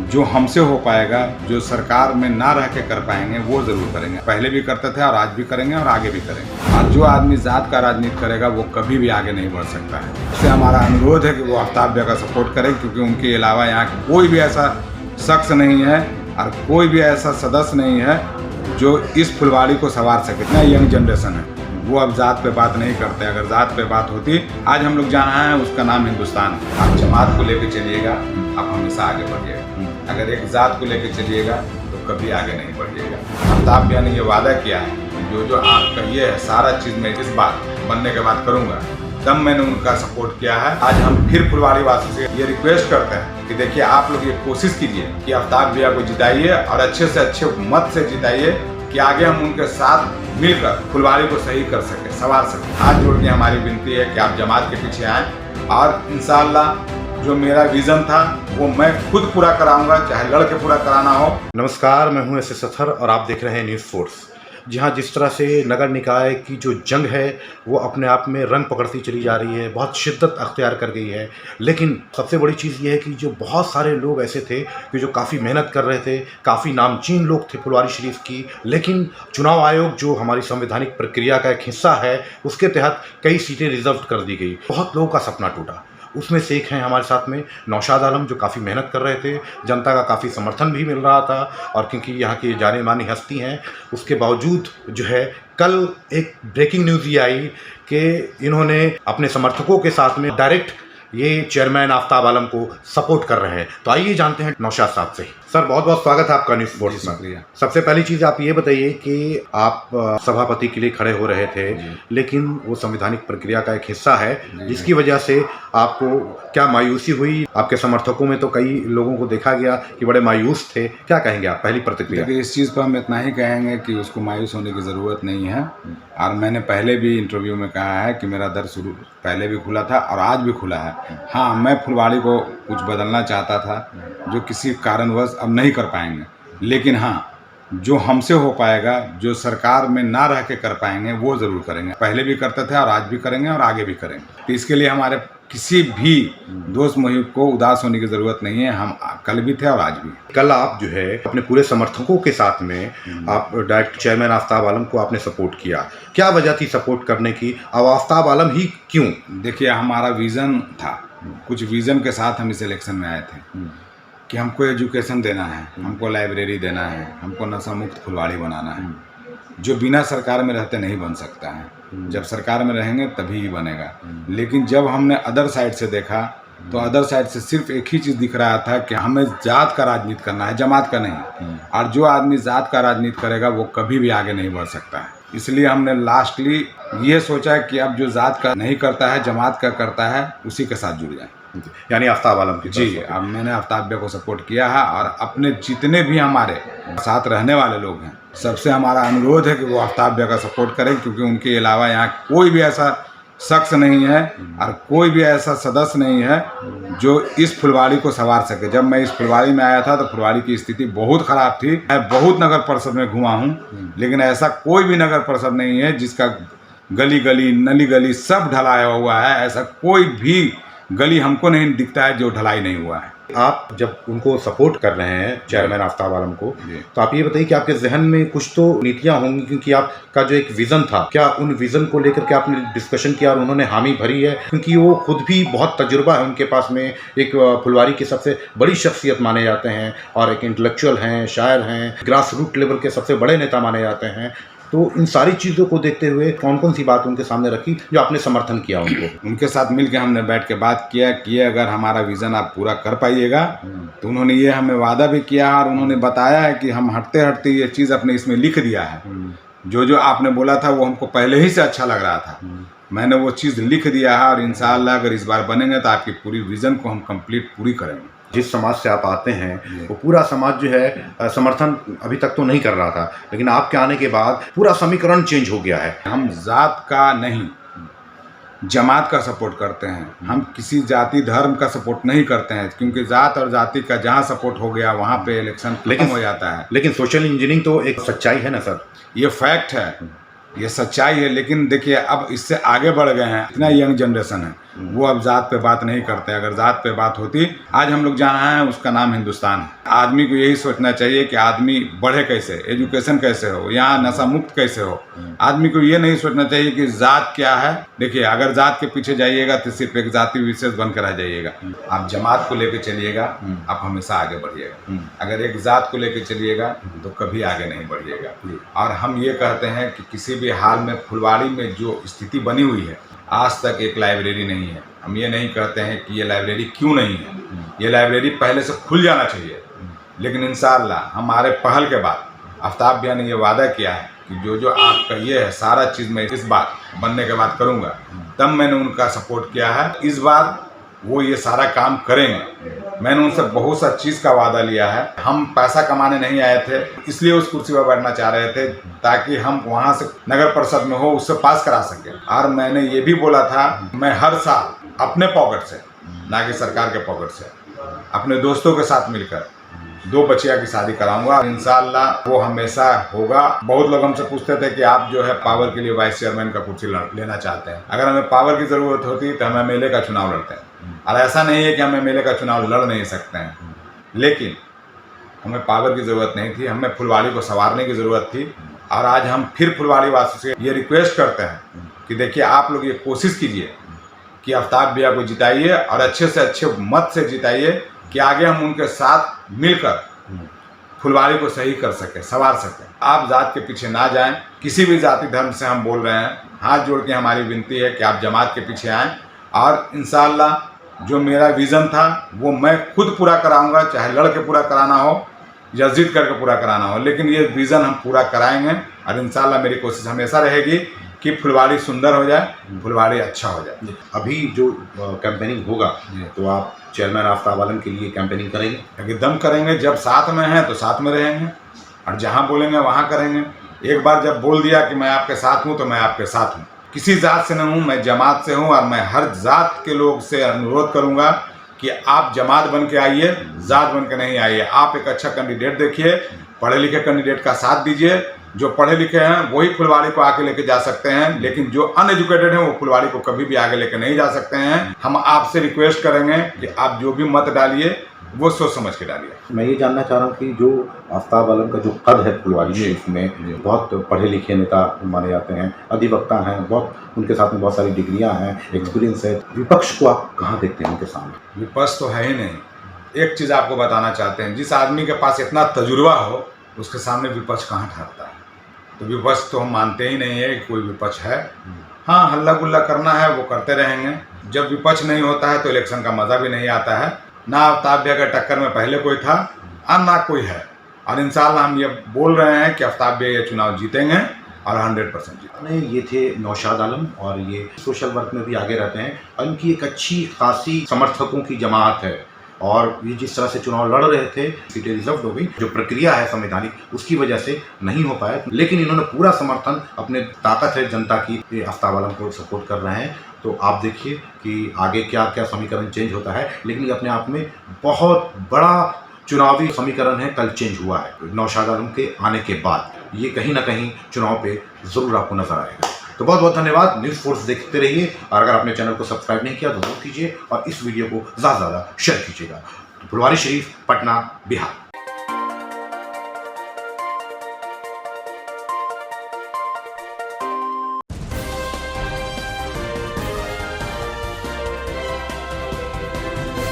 जो हमसे हो पाएगा, जो सरकार में ना रह के कर पाएंगे वो जरूर करेंगे। पहले भी करते थे और आज भी करेंगे और आगे भी करेंगे। और जो आदमी जात का राजनीति करेगा वो कभी भी आगे नहीं बढ़ सकता है। इससे हमारा अनुरोध है कि वो आफ्ताब भैया का सपोर्ट करें, क्योंकि उनके अलावा यहाँ कोई भी ऐसा शख्स नहीं है और कोई भी ऐसा सदस्य नहीं है जो इस फुलवाड़ी को संवार सके। इतना यंग जनरेशन है, वो अब जात पे बात नहीं करते। अगर जात पे बात होती, आज हम लोग जहाँ हैं उसका नाम हिंदुस्तान है। आप जमात को लेकर चलिएगा, आप हमेशा आगे बढ़िएगा। अगर एक जात को लेकर चलिएगा तो कभी आगे नहीं बढ़िएगा। आफ्ताब भैया ने ये वादा किया है कि जो आपका ये है सारा चीज़ मैं इस बात बनने के बाद करूँगा, तब मैंने उनका सपोर्ट किया है। आज हम फिर फुलवाड़ी वासियों से ये रिक्वेस्ट करते हैं कि देखिए, आप लोग ये कोशिश कीजिए कि आफ्ताब भैया को जिताइए और अच्छे से अच्छे मत से जिताइए कि आगे हम उनके साथ मिलकर फुलवाड़ी को सही कर सके, संवार सके। हाथ जोड़ के हमारी विनती है कि आप जमात के पीछे आएँ और इंशाअल्लाह जो मेरा विजन था वो मैं खुद पूरा कराऊंगा, चाहे लड़के पूरा कराना हो। नमस्कार, मैं हूं एस सथर और आप देख रहे हैं न्यूज़ फोर्स। जहां जिस तरह से नगर निकाय की जो जंग है वो अपने आप में रंग पकड़ती चली जा रही है, बहुत शिद्दत अख्तियार कर गई है। लेकिन सबसे बड़ी चीज़ ये है कि जो बहुत सारे लोग ऐसे थे कि जो काफ़ी मेहनत कर रहे थे, काफ़ी नामचीन लोग थे फुलवाड़ी शरीफ की, लेकिन चुनाव आयोग जो हमारी संवैधानिक प्रक्रिया का एक हिस्सा है उसके तहत कई सीटें रिजर्व कर दी गई। बहुत लोगों का सपना टूटा। उसमें से एक हैं हमारे साथ में नौशाद आलम, जो काफ़ी मेहनत कर रहे थे, जनता का काफ़ी समर्थन भी मिल रहा था और क्योंकि यहाँ की जानी मानी हस्ती हैं, उसके बावजूद जो है कल एक ब्रेकिंग न्यूज़ ये आई कि इन्होंने अपने समर्थकों के साथ में डायरेक्ट ये चेयरमैन आफ्ताब आलम को सपोर्ट कर रहे हैं। तो आइए जानते हैं नौशाद साहब से। सर, बहुत बहुत स्वागत है आपका न्यूज़ फोर्स में। सबसे पहली चीज़ आप ये बताइए कि आप सभापति के लिए खड़े हो रहे थे, लेकिन वो संवैधानिक प्रक्रिया का एक हिस्सा है, जिसकी वजह से आपको क्या मायूसी हुई? आपके समर्थकों में तो कई लोगों को देखा गया कि बड़े मायूस थे। क्या कहेंगे आप, पहली प्रतिक्रिया? इस चीज़ पर हम इतना ही कहेंगे कि उसको मायूस होने की ज़रूरत नहीं है। और मैंने पहले भी इंटरव्यू में कहा है कि मेरा दर शुरू पहले भी खुला था और आज भी खुला है। हाँ, मैं फुलवाड़ी को कुछ बदलना चाहता था जो किसी कारणवश अब नहीं कर पाएंगे, लेकिन हाँ, जो हमसे हो पाएगा, जो सरकार में ना रह के कर पाएंगे वो ज़रूर करेंगे। पहले भी करते थे और आज भी करेंगे और आगे भी करेंगे। तो इसके लिए हमारे किसी भी दोस्त मुहिब को उदास होने की ज़रूरत नहीं है। हम कल भी थे और आज भी। कल आप जो है अपने पूरे समर्थकों के साथ में आप डायरेक्ट चेयरमैन आफ्ताब आलम को आपने सपोर्ट किया। क्या वजह थी सपोर्ट करने की? अब आफ्ताब आलम ही क्यों? देखिए, हमारा विज़न था, कुछ विज़न के साथ हम इस इलेक्शन में आए थे कि हमको एजुकेशन देना है, हमको लाइब्रेरी देना है, हमको नशा मुक्त फुलवाड़ी बनाना है, जो बिना सरकार में रहते नहीं बन सकता है। जब सरकार में रहेंगे तभी ही बनेगा। लेकिन जब हमने अदर साइड से देखा तो अदर साइड से सिर्फ एक ही चीज़ दिख रहा था कि हमें जात का राजनीति करना है, जमात का नहीं। और जो आदमी जात का राजनीति करेगा वो कभी भी आगे नहीं बढ़ सकता है। इसलिए हमने लास्टली ये सोचा कि अब जो जात का नहीं करता है, जमात का करता है, उसी के साथ जुड़ जाए, यानी आफ्ताब आलम की। जी, अब मैंने आफ्ताब भैया को सपोर्ट किया है और अपने जितने भी हमारे साथ रहने वाले लोग हैं सबसे हमारा अनुरोध है कि वो आफ्ताब भैया का सपोर्ट करें, क्योंकि उनके अलावा यहाँ कोई भी ऐसा शख्स नहीं है और कोई भी ऐसा सदस्य नहीं है जो इस फुलवाड़ी को संवार सके। जब मैं इस फुलवाड़ी में आया था तो फुलवाड़ी की स्थिति बहुत ख़राब थी। मैं बहुत नगर परिषद में घुमा हूँ, लेकिन ऐसा कोई भी नगर परिषद नहीं है जिसका गली गली नली गली सब ढलाया हुआ है। ऐसा कोई भी गली हमको नहीं दिखता है जो ढलाई नहीं हुआ है। आप जब उनको सपोर्ट कर रहे हैं चेयरमैन आफ्ताब आलम को, तो आप ये बताइए कि आपके जहन में कुछ तो नीतियां होंगी, क्योंकि आपका जो एक विज़न था, क्या उन विज़न को लेकर के आपने डिस्कशन किया और उन्होंने हामी भरी है? क्योंकि वो खुद भी बहुत तजुर्बा है उनके पास में, एक फुलवाड़ी की सबसे बड़ी शख्सियत माने जाते हैं और एक इंटेलेक्चुअल हैं, शायर हैं, ग्रास रूट लेवल के सबसे बड़े नेता माने जाते हैं। तो इन सारी चीज़ों को देखते हुए कौन कौन सी बात उनके सामने रखी जो आपने समर्थन किया उनको? उनके साथ मिल के हमने बैठ के बात किया कि अगर हमारा विज़न आप पूरा कर पाइएगा, तो उन्होंने ये हमें वादा भी किया और उन्होंने बताया है कि हम हटते हटते ये चीज़ अपने इसमें लिख दिया है। जो आपने बोला था वो हमको पहले ही से अच्छा लग रहा था, मैंने वो चीज़ लिख दिया है और इंशाअल्लाह अगर इस बार बनेंगे तो आपकी पूरी विज़न को हम कंप्लीट पूरी करेंगे। जिस समाज से आप आते हैं वो पूरा समाज जो है समर्थन अभी तक तो नहीं कर रहा था, लेकिन आपके आने के बाद पूरा समीकरण चेंज हो गया है। हम जात का नहीं, जमात का सपोर्ट करते हैं। हम किसी जाति धर्म का सपोर्ट नहीं करते हैं, क्योंकि जात और जाति का जहाँ सपोर्ट हो गया वहाँ पे इलेक्शन खत्म हो जाता है। लेकिन सोशल इंजीनियरिंग तो एक सच्चाई है ना सर? ये फैक्ट है, ये सच्चाई है। लेकिन देखिए, अब इससे आगे बढ़ गए हैं, इतना यंग जनरेशन है, वो अब जात पे बात नहीं करते। अगर जात पे बात होती, आज हम लोग जहाँ हैं उसका नाम हिंदुस्तान है। आदमी को यही सोचना चाहिए कि आदमी बढ़े कैसे, एजुकेशन कैसे हो, यहाँ नशा मुक्त कैसे हो। आदमी को ये नहीं सोचना चाहिए कि जात क्या है। देखिए, अगर जात के पीछे जाइएगा तो सिर्फ एक जाति विशेष बनकर रह जाइएगा। आप जमात को लेकर चलिएगा, आप हमेशा आगे बढ़िएगा। अगर एक जात को लेकर चलिएगा तो कभी आगे नहीं बढ़िएगा। और हम ये कहते हैं कि किसी भी हाल में फुलवाड़ी में जो स्थिति बनी हुई है, आज तक एक लाइब्रेरी नहीं है। हम ये नहीं कहते हैं कि ये लाइब्रेरी क्यों नहीं है, ये लाइब्रेरी पहले से खुल जाना चाहिए। लेकिन इंशाअल्लाह हमारे पहल के बाद आफ्ताब भैया ने ये वादा किया है कि जो जो आपका ये है सारा चीज़ मैं इस बार बनने के बाद करूँगा। तब मैंने उनका सपोर्ट किया है, इस बार वो ये सारा काम करेंगे। मैंने उनसे बहुत सा चीज़ का वादा लिया है। हम पैसा कमाने नहीं आए थे, इसलिए उस कुर्सी पर बैठना चाह रहे थे ताकि हम वहाँ से नगर परिषद में हो उससे पास करा सकें। और मैंने ये भी बोला था, मैं हर साल अपने पॉकेट से, ना कि सरकार के पॉकेट से, अपने दोस्तों के साथ मिलकर 2 बच्चियाँ की शादी कराऊंगा। इंशाअल्लाह वो हमेशा होगा। बहुत लोग हमसे पूछते थे कि आप जो है पावर के लिए वाइस चेयरमैन का कुर्सी लेना चाहते हैं। अगर हमें पावर की ज़रूरत होती तो हम MLA का चुनाव लड़ते हैं। और ऐसा नहीं है कि हम MLA का चुनाव लड़ नहीं सकते हैं, लेकिन हमें पावर की ज़रूरत नहीं थी, हमें फुलवाड़ी को संवारने की ज़रूरत थी। और आज हम फिर फुलवाड़ी वासियों से ये रिक्वेस्ट करते हैं कि देखिए, आप लोग ये कोशिश कीजिए कि आफ्ताब भैया को जिताइए और अच्छे से अच्छे मत से जिताइए कि आगे हम उनके साथ मिलकर फुलवाड़ी को सही कर सकें, संवार सकें। आप जात के पीछे ना जाएं। किसी भी जाति धर्म से हम बोल रहे हैं, हाथ जोड़ के हमारी विनती है कि आप जमात के पीछे आएँ। और इंशाअल्लाह जो मेरा विज़न था वो मैं खुद पूरा कराऊंगा, चाहे लड़ के पूरा कराना हो या जिद करके पूरा कराना हो, लेकिन ये विज़न हम पूरा कराएंगे। और इंशाअल्लाह मेरी कोशिश हमेशा रहेगी कि फुलवाड़ी सुंदर हो जाए, फुलवाड़ी अच्छा हो जाए। अभी जो कैंपेनिंग होगा तो आप चेयरमैन आफ्ताब आलम के लिए कैंपेनिंग करेंगे? एकदम करेंगे। जब साथ में हैं तो साथ में रहेंगे और जहाँ बोलेंगे वहाँ करेंगे। एक बार जब बोल दिया कि मैं आपके साथ हूँ तो मैं आपके साथ हूँ। किसी जात से नहीं हूँ, मैं जमात से हूँ। और मैं हर जात के लोग से अनुरोध करूँगा कि आप जमात बन के आइए, जात बन के नहीं आइए। आप एक अच्छा कैंडिडेट देखिए, पढ़े लिखे कैंडिडेट का साथ दीजिए। जो पढ़े लिखे हैं वही फुलवाड़ी को आगे लेके जा सकते हैं, लेकिन जो अनएजुकेटेड हैं वो फुलवाड़ी को कभी भी आगे लेके नहीं जा सकते हैं। हम आपसे रिक्वेस्ट करेंगे कि आप जो भी मत डालिए वो सोच समझ के डालिए। मैं ये जानना चाह रहा हूँ कि जो आफ्ताब आलम का जो कद है फुलवाड़ी शरीफ में, बहुत पढ़े लिखे नेता माने जाते हैं, अधिवक्ता हैं, बहुत उनके साथ में बहुत सारी डिग्रियां हैं, एक्सपीरियंस है। विपक्ष को आप कहाँ देखते हैं उनके सामने? विपक्ष तो है ही नहीं। एक चीज़ आपको बताना चाहते हैं, जिस आदमी के पास इतना तजुर्बा हो उसके सामने विपक्ष कहाँ ठहरता है। तो विपक्ष तो हम मानते ही नहीं है कि कोई विपक्ष है। हाँ, हल्ला गुल्ला करना है वो करते रहेंगे। जब विपक्ष नहीं होता है तो इलेक्शन का मज़ा भी नहीं आता है। ना आफ्ताब भैया के टक्कर में पहले कोई था और ना कोई है। और इंशाअल्लाह हम ये बोल रहे हैं कि आफ्ताब भैया ये चुनाव जीतेंगे और 100% जीतेंगे। ये थे नौशाद आलम और ये सोशल वर्क में भी आगे रहते हैं और इनकी एक अच्छी खासी समर्थकों की जमात है। और ये जिस तरह से चुनाव लड़ रहे थे, सीटें रिजर्व हो गई, जो प्रक्रिया है संवैधानिक उसकी वजह से नहीं हो पाया, लेकिन इन्होंने पूरा समर्थन, अपने ताकत है जनता की, आफ्ताब आलम को सपोर्ट कर रहे हैं। तो आप देखिए कि आगे क्या क्या समीकरण चेंज होता है, लेकिन ये अपने आप में बहुत बड़ा चुनावी समीकरण है, कल चेंज हुआ है नौशाद आलम के आने के बाद। ये कहीं ना कहीं चुनाव पे ज़रूर आपको नजर आएगा। तो बहुत बहुत धन्यवाद। न्यूज़ फोर्स देखते रहिए और अगर आपने चैनल को सब्सक्राइब नहीं किया तो जरूर कीजिए और इस वीडियो को ज़्यादा से ज़्यादा शेयर कीजिएगा। फुलवाड़ी शरीफ, पटना, बिहार।